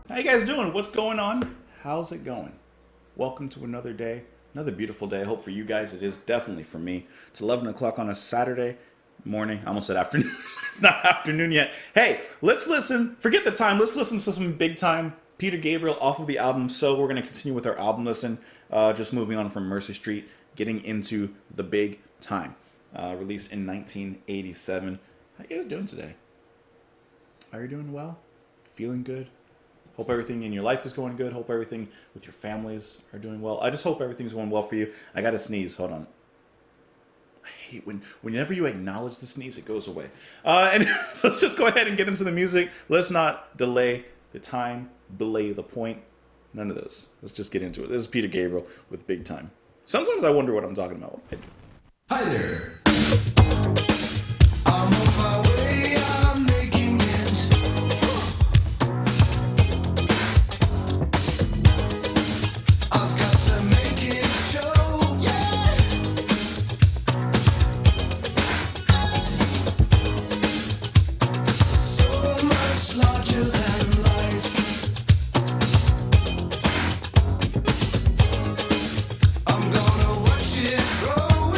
How you guys doing? What's going on? How's it going? Welcome to another day, another beautiful day. I hope for you guys it is, definitely for me. It's 11 o'clock on a Saturday morning. I almost said afternoon. It's not afternoon yet. Hey, let's listen. Forget the time. Let's listen to some big time Peter Gabriel off of the album. So we're going to continue with our album listen. Just moving on from Mercy Street, getting into the big time. Released in 1987. How you guys doing today? Are you doing well? Feeling good? Hope everything in your life is going good. Hope everything with your families are doing well. I just hope everything's going well for you. I got to sneeze. Hold on. I hate whenever you acknowledge the sneeze, it goes away. And so let's just go ahead and get into the music. Let's not delay the time, belay the point. None of those. Let's just get into it. This is Peter Gabriel with Big Time. Sometimes I wonder what I'm talking about. Hi there. I'm on my way, I'm making it. I've got to make it show, yeah. So much larger than life. I'm gonna watch it growing.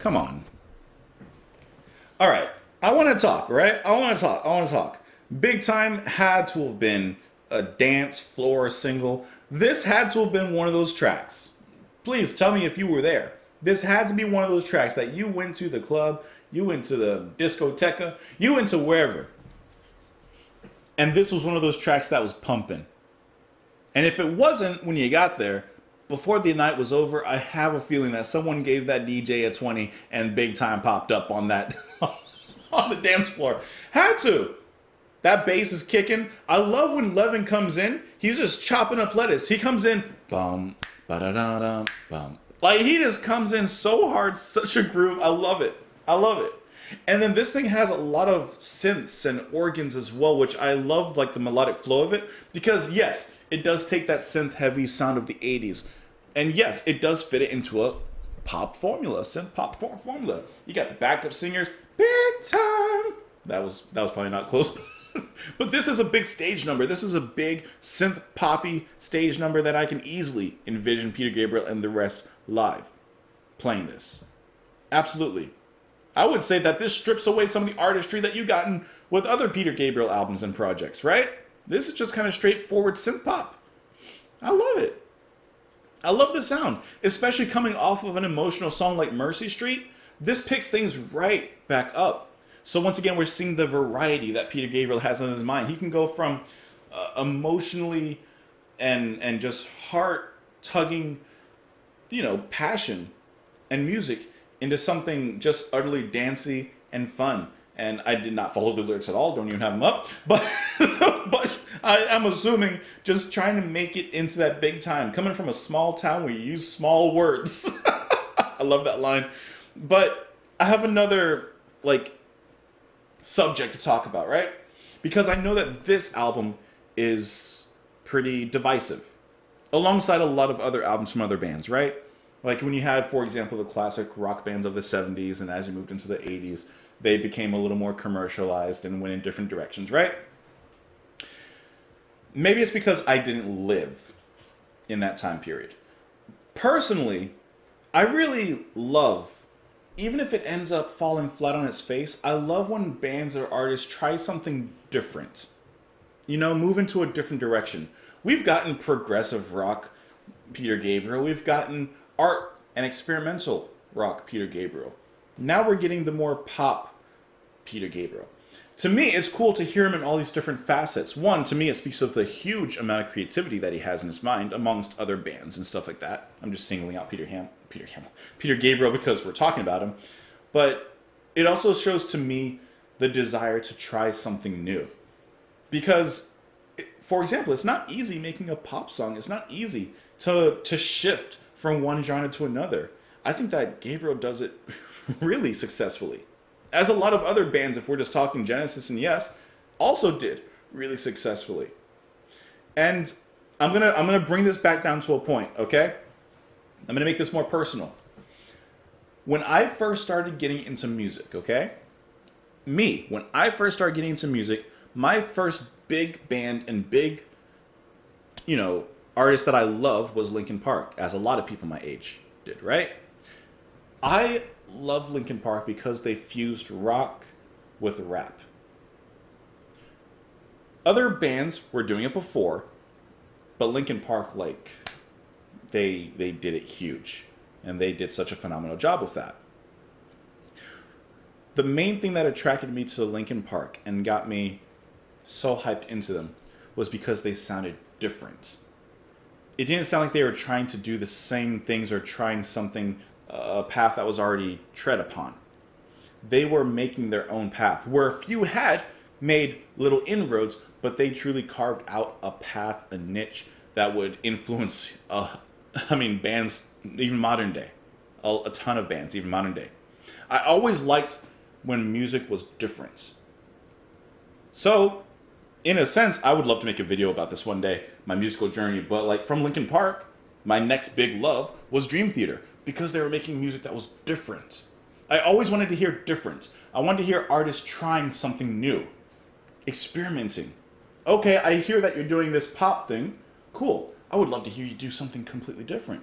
Come on. All right. I want to talk, right? I want to talk. Big Time had to have been a dance floor single. This had to have been one of those tracks. Please tell me if you were there. This had to be one of those tracks that you went to the club, you went to the discoteca, you went to wherever. And this was one of those tracks that was pumping. And if it wasn't when you got there, before the night was over, I have a feeling that someone gave that DJ a 20 and Big Time popped up on that on the dance floor. Had to. That bass is kicking. I love when Levin comes in. He's just chopping up lettuce. He comes in, bum, ba-da-da-da, bum. Like, he just comes in so hard, such a groove. I love it. I love it. And then this thing has a lot of synths and organs as well, which I love, like the melodic flow of it. Because yes, it does take that synth-heavy sound of the 80s. And yes, it does fit it into a pop formula, synth pop formula. You got the backup singers, Big Time. That was probably not close. But this is a big stage number. This is a big synth poppy stage number that I can easily envision Peter Gabriel and the rest live playing this. Absolutely. I would say that this strips away some of the artistry that you've gotten with other Peter Gabriel albums and projects, right? This is just kind of straightforward synth pop. I love it. I love the sound, especially coming off of an emotional song like Mercy Street. This picks things right back up. So once again, we're seeing the variety that Peter Gabriel has in his mind. He can go from emotionally and just heart-tugging, passion and music into something just utterly dancey and fun. And I did not follow the lyrics at all. Don't even have them up. But but I am assuming just trying to make it into that big time. Coming from a small town where you use small words. I love that line. But I have another, subject to talk about, right? Because I know that this album is pretty divisive. Alongside a lot of other albums from other bands, right? Like when you had, for example, the classic rock bands of the 70s, and as you moved into the 80s, they became a little more commercialized and went in different directions, right? Maybe it's because I didn't live in that time period. Personally, I really love, even if it ends up falling flat on its face, I love when bands or artists try something different. Move into a different direction. We've gotten progressive rock Peter Gabriel. We've gotten art and experimental rock Peter Gabriel. Now we're getting the more pop Peter Gabriel. To me, it's cool to hear him in all these different facets. One, to me, it speaks of the huge amount of creativity that he has in his mind amongst other bands and stuff like that. I'm just singling out Peter Gabriel because we're talking about him. But it also shows to me the desire to try something new. Because, for example, it's not easy making a pop song. It's not easy to shift from one genre to another. I think that Gabriel does it really successfully. As a lot of other bands, if we're just talking Genesis and Yes, also did really successfully. And I'm gonna bring this back down to a point, okay? I'm gonna make this more personal. When I first started getting into music, okay? When I first started getting into music, my first big band and big, artist that I loved was Linkin Park, as a lot of people my age did, right? I love Linkin Park because they fused rock with rap. Other bands were doing it before, but Linkin Park, they did it huge, and they did such a phenomenal job with that. The main thing that attracted me to Linkin Park and got me so hyped into them was because they sounded different. It didn't sound like they were trying to do the same things or trying something, a path that was already tread upon. They were making their own path, where a few had made little inroads, but they truly carved out a path, a niche that would influence, bands, even modern day. A ton of bands, even modern day. I always liked when music was different. So, in a sense, I would love to make a video about this one day, my musical journey, but from Linkin Park, my next big love was Dream Theater, because they were making music that was different. I always wanted to hear different. I wanted to hear artists trying something new, experimenting. Okay, I hear that you're doing this pop thing. Cool. I would love to hear you do something completely different.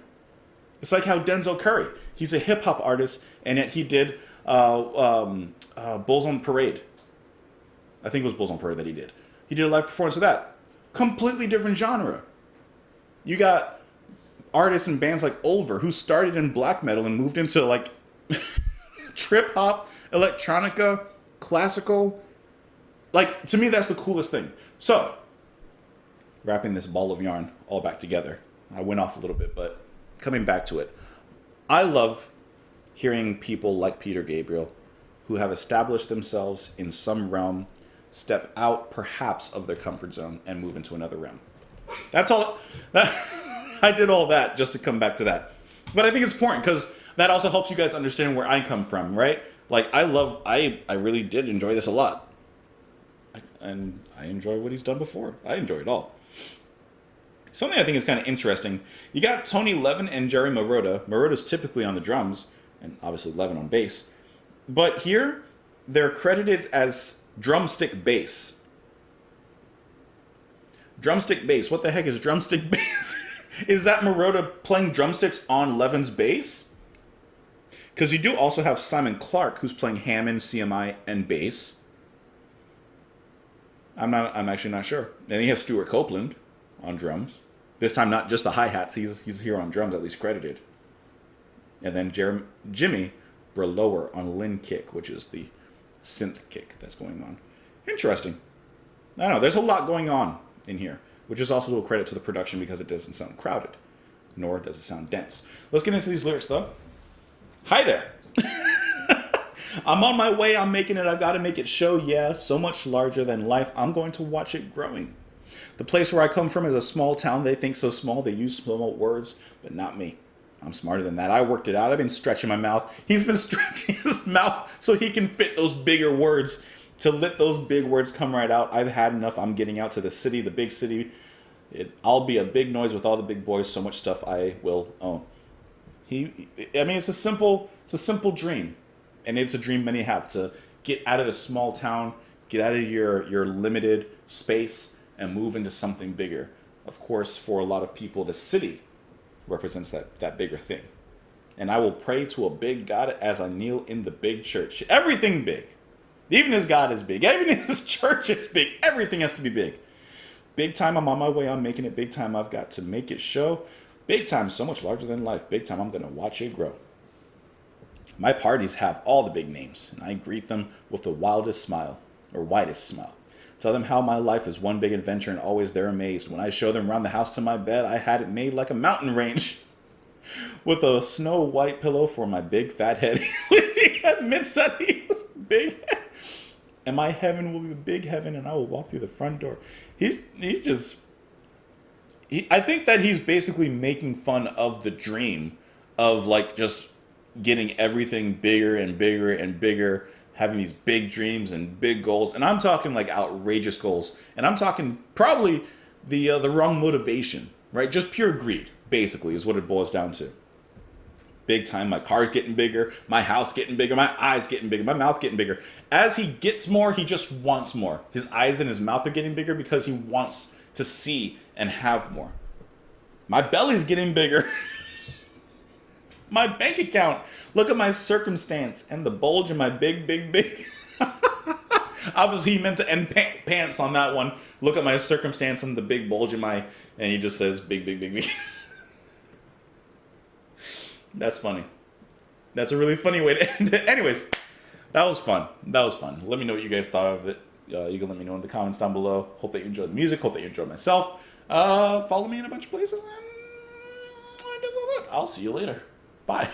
It's like how Denzel Curry, he's a hip hop artist, and yet he did Bulls on Parade. I think it was Bulls on Parade that he did. He did a live performance of that. Completely different genre. You got artists and bands like Ulver, who started in black metal and moved into like trip hop, electronica, classical. Like, to me, that's the coolest thing. So, wrapping this ball of yarn all back together. I went off a little bit, but coming back to it. I love hearing people like Peter Gabriel, who have established themselves in some realm, step out perhaps of their comfort zone and move into another realm. That's all. I did all that just to come back to that. But I think it's important because that also helps you guys understand where I come from, right? Like, I really did enjoy this a lot. And I enjoy what he's done before. I enjoy it all. Something I think is kind of interesting. You got Tony Levin and Jerry Marotta. Marotta's typically on the drums, and obviously Levin on bass. But here, they're credited as drumstick bass. Drumstick bass. What the heck is drumstick bass? Is that Marotta playing drumsticks on Levin's bass? Because you do also have Simon Clark, who's playing Hammond, CMI, and bass. I'm actually not sure. And he has Stuart Copeland on drums. This time, not just the hi-hats. He's here on drums, at least credited. And then Jimmy Berlower on Lynn kick, which is the synth kick that's going on. Interesting. I don't know. There's a lot going on in here, which is also a credit to the production because it doesn't sound crowded, nor does it sound dense. Let's get into these lyrics, though. Hi there. I'm on my way, I'm making it, I've got to make it show, yeah, so much larger than life, I'm going to watch it growing. The place where I come from is a small town, they think so small, they use small words, but not me. I'm smarter than that, I worked it out, I've been stretching my mouth. He's been stretching his mouth so he can fit those bigger words, to let those big words come right out. I've had enough, I'm getting out to the city, the big city. I'll be a big noise with all the big boys, so much stuff I will own. It's a simple dream. And it's a dream many have, to get out of the small town, get out of your limited space, and move into something bigger. Of course, for a lot of people, the city represents that bigger thing. And I will pray to a big God as I kneel in the big church. Everything big. Even his God is big. Even his church is big. Everything has to be big. Big time, I'm on my way, I'm making it. Big time, I've got to make it show. Big time, so much larger than life. Big time, I'm going to watch it grow. My parties have all the big names, and I greet them with the widest smile. Tell them how my life is one big adventure, and always they're amazed. When I show them around the house to my bed, I had it made like a mountain range. With a snow white pillow for my big fat head. He admits that he was big. And my heaven will be a big heaven, and I will walk through the front door. I think that he's basically making fun of the dream of like just getting everything bigger and bigger and bigger, having these big dreams and big goals. And I'm talking like outrageous goals. And I'm talking probably the wrong motivation, right? Just pure greed, basically, is what it boils down to. Big time, my car's getting bigger, my house getting bigger, my eyes getting bigger, my mouth getting bigger. As he gets more, he just wants more. His eyes and his mouth are getting bigger because he wants to see and have more. My belly's getting bigger. My bank account. Look at my circumstance and the bulge in my big. Obviously, he meant to end pants on that one. Look at my circumstance and the big bulge in my... And he just says big. That's funny. That's a really funny way to end it. Anyways, that was fun. Let me know what you guys thought of it. You can let me know in the comments down below. Hope that you enjoyed the music. Hope that you enjoyed myself. Follow me in a bunch of places. And I guess that's it. I'll see you later. Bye.